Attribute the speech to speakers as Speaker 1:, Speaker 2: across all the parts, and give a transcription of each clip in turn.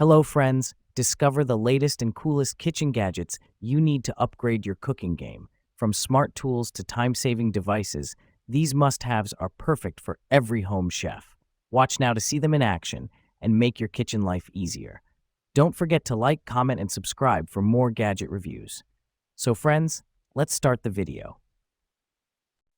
Speaker 1: Hello, friends. Discover the latest and coolest kitchen gadgets you need to upgrade your cooking game. From smart tools to time-saving devices, these must-haves are perfect for every home chef. Watch now to see them in action and make your kitchen life easier. Don't forget to like, comment, and subscribe for more gadget reviews. So, friends, let's start the video.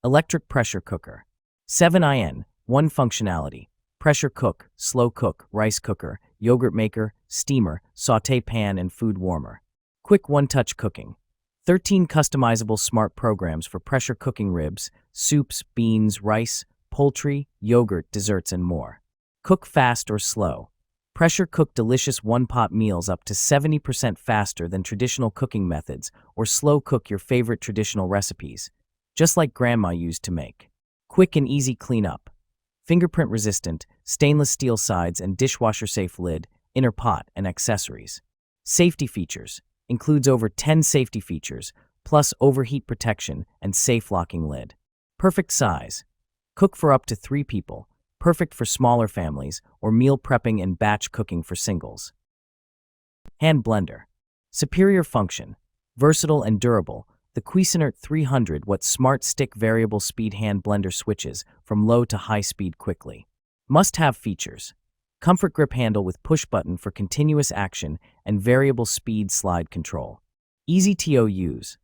Speaker 1: Electric pressure cooker. 7in, 1 functionality. Pressure cook, slow cook, rice cooker, yogurt maker, steamer, sauté pan, and food warmer. Quick one-touch cooking. 13 customizable smart programs for pressure cooking ribs, soups, beans, rice, poultry, yogurt, desserts, and more. Cook fast or slow. Pressure cook delicious one-pot meals up to 70% faster than traditional cooking methods, or slow cook your favorite traditional recipes, just like Grandma used to make. Quick and easy cleanup. Fingerprint resistant, stainless steel sides and dishwasher safe lid, inner pot, and accessories. Safety features. Includes over 10 safety features, plus overheat protection and safe locking lid. Perfect size. Cook for up to 3 people. Perfect for smaller families or meal prepping and batch cooking for singles. Hand blender. Superior function. Versatile and durable. The Cuisinart 300-watt smart stick variable speed hand blender switches from low to high speed quickly. Must-have features. Comfort grip handle with push button for continuous action and variable speed slide control. Easy to use.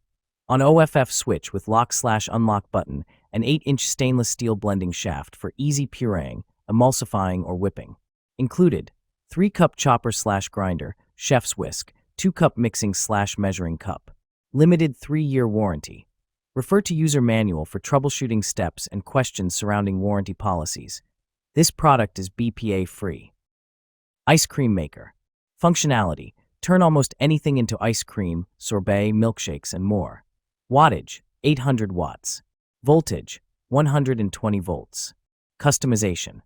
Speaker 1: On OFF switch with lock/unlock button and 8-inch stainless steel blending shaft for easy pureeing, emulsifying, or whipping. Included: 3-cup chopper/grinder, chef's whisk, 2-cup mixing/measuring cup. Limited 3-year warranty. Refer to user manual for troubleshooting steps and questions surrounding warranty policies. This product is BPA-free. Ice cream maker. Functionality. Turn almost anything into ice cream, sorbet, milkshakes, and more. Wattage. 800 watts. Voltage. 120 volts. Customization.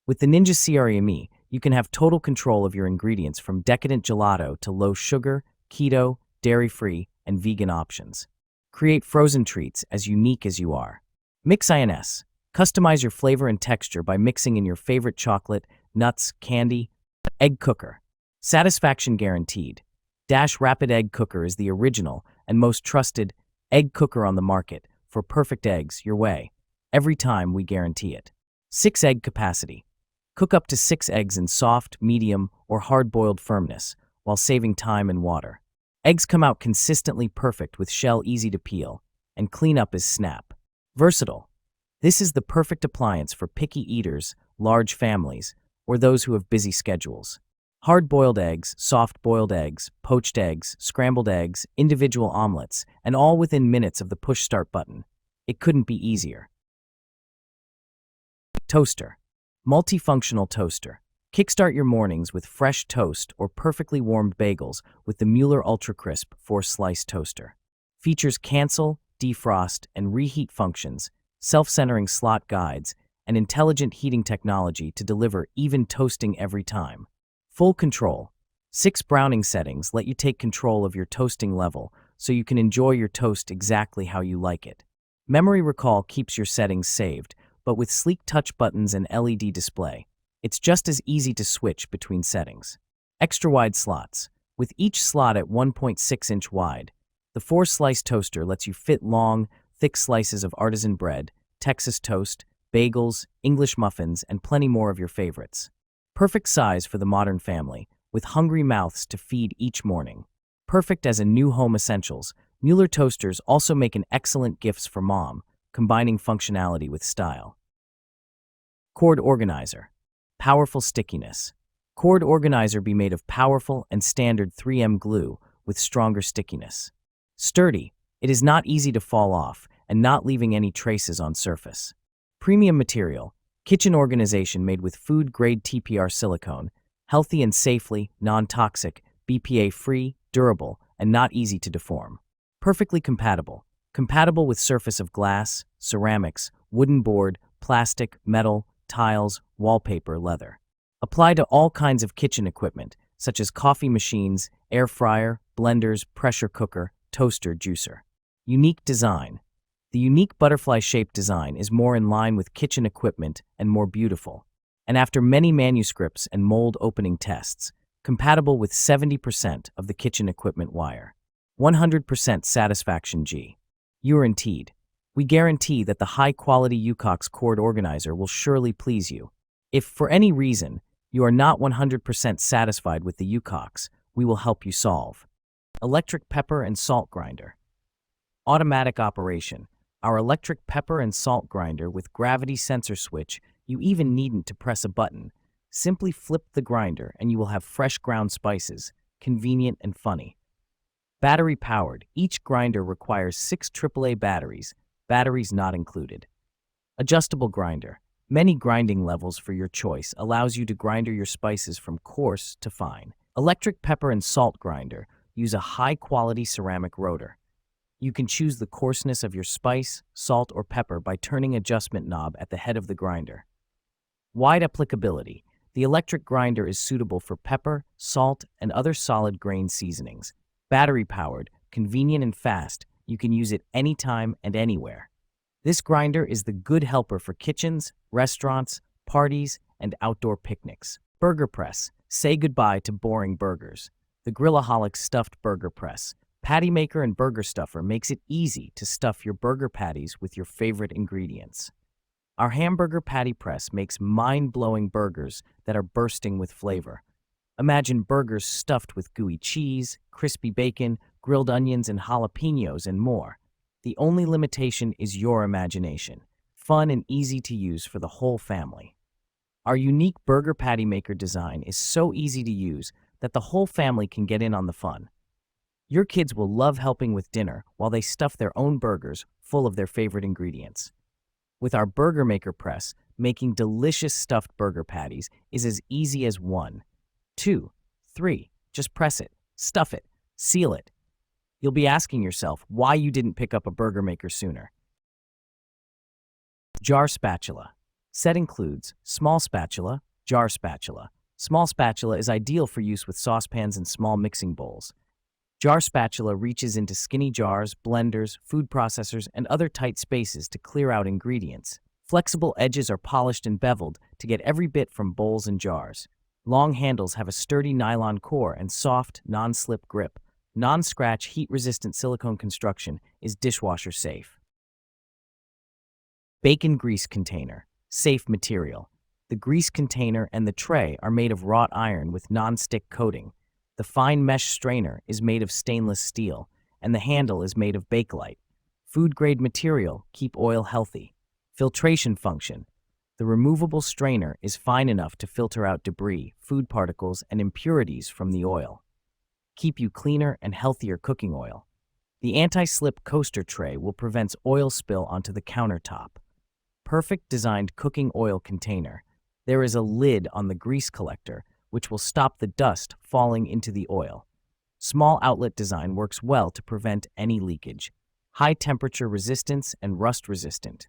Speaker 1: With the Ninja CRME, you can have total control of your ingredients from decadent gelato to low sugar, keto, dairy-free, and vegan options. Create frozen treats as unique as you are. Mix-ins. Customize your flavor and texture by mixing in your favorite chocolate, nuts, candy. Egg cooker. Satisfaction guaranteed. Dash Rapid Egg Cooker is the original and most trusted egg cooker on the market for perfect eggs your way. Every time, we guarantee it. 6 egg capacity. Cook up to 6 eggs in soft, medium, or hard-boiled firmness while saving time and water. Eggs come out consistently perfect with shell easy to peel, and cleanup is snap. Versatile. This is the perfect appliance for picky eaters, large families, or those who have busy schedules. Hard-boiled eggs, soft-boiled eggs, poached eggs, scrambled eggs, individual omelets, and all within minutes of the push start button. It couldn't be easier. Toaster. Multifunctional toaster. Kickstart your mornings with fresh toast or perfectly warmed bagels with the Mueller Ultra Crisp 4-slice toaster. Features cancel, defrost, and reheat functions, self-centering slot guides, and intelligent heating technology to deliver even toasting every time. Full control. 6 browning settings let you take control of your toasting level so you can enjoy your toast exactly how you like it. Memory recall keeps your settings saved, but with sleek touch buttons and LED display, it's just as easy to switch between settings. Extra wide slots. With each slot at 1.6-inch wide, the 4-slice toaster lets you fit long, thick slices of artisan bread, Texas toast, bagels, English muffins, and plenty more of your favorites. Perfect size for the modern family, with hungry mouths to feed each morning. Perfect as a new home essentials, Mueller toasters also make an excellent gifts for mom, combining functionality with style. Cord organizer. Powerful stickiness. Cord organizer be made of powerful and standard 3M glue with stronger stickiness. Sturdy. It is not easy to fall off and not leaving any traces on surface. Premium material. Kitchen organization made with food-grade TPR silicone, healthy and safely, non-toxic, BPA-free, durable, and not easy to deform. Perfectly compatible. Compatible with surface of glass, ceramics, wooden board, plastic, metal, tiles, wallpaper, leather. Apply to all kinds of kitchen equipment, such as coffee machines, air fryer, blenders, pressure cooker, toaster, juicer. Unique design. The unique butterfly-shaped design is more in line with kitchen equipment and more beautiful. And after many manuscripts and mold opening tests, compatible with 70% of the kitchen equipment wire. 100% satisfaction G. Guaranteed. We guarantee that the high-quality UCOX cord organizer will surely please you. If, for any reason, you are not 100% satisfied with the UCOX, we will help you solve. Electric pepper and salt grinder. Automatic operation. Our electric pepper and salt grinder with gravity sensor switch, you even needn't to press a button. Simply flip the grinder and you will have fresh ground spices, convenient and funny. Battery powered. Each grinder requires 6 AAA batteries not included. Adjustable grinder. Many grinding levels for your choice allows you to grind your spices from coarse to fine. Electric pepper and salt grinder. Use a high-quality ceramic rotor. You can choose the coarseness of your spice, salt, or pepper by turning adjustment knob at the head of the grinder. Wide applicability. The electric grinder is suitable for pepper, salt, and other solid grain seasonings. Battery-powered, convenient and fast, you can use it anytime and anywhere. This grinder is the good helper for kitchens, restaurants, parties, and outdoor picnics. Burger press. Say goodbye to boring burgers. The Grillaholic Stuffed Burger Press. Patty Maker and Burger Stuffer makes it easy to stuff your burger patties with your favorite ingredients. Our hamburger patty press makes mind-blowing burgers that are bursting with flavor. Imagine burgers stuffed with gooey cheese, crispy bacon, grilled onions, and jalapenos, and more. The only limitation is your imagination. Fun and easy to use for the whole family. Our unique Burger Patty Maker design is so easy to use that the whole family can get in on the fun. Your kids will love helping with dinner while they stuff their own burgers full of their favorite ingredients. With our Burger Maker press, making delicious stuffed burger patties is as easy as 1, 2, 3. Just press it, stuff it, seal it. You'll be asking yourself why you didn't pick up a Burger Maker sooner. Jar spatula. Set includes small spatula, jar spatula. Small spatula is ideal for use with saucepans and small mixing bowls. Jar spatula reaches into skinny jars, blenders, food processors, and other tight spaces to clear out ingredients. Flexible edges are polished and beveled to get every bit from bowls and jars. Long handles have a sturdy nylon core and soft, non-slip grip. Non-scratch, heat-resistant silicone construction is dishwasher safe. Bacon grease container. Safe material. The grease container and the tray are made of wrought iron with non-stick coating. The fine mesh strainer is made of stainless steel, and the handle is made of Bakelite. Food-grade material, keep oil healthy. Filtration function. The removable strainer is fine enough to filter out debris, food particles, and impurities from the oil. Keep you cleaner and healthier cooking oil. The anti-slip coaster tray will prevent oil spill onto the countertop. Perfect designed cooking oil container. There is a lid on the grease collector, which will stop the dust falling into the oil. Small outlet design works well to prevent any leakage. High temperature resistance and rust resistant.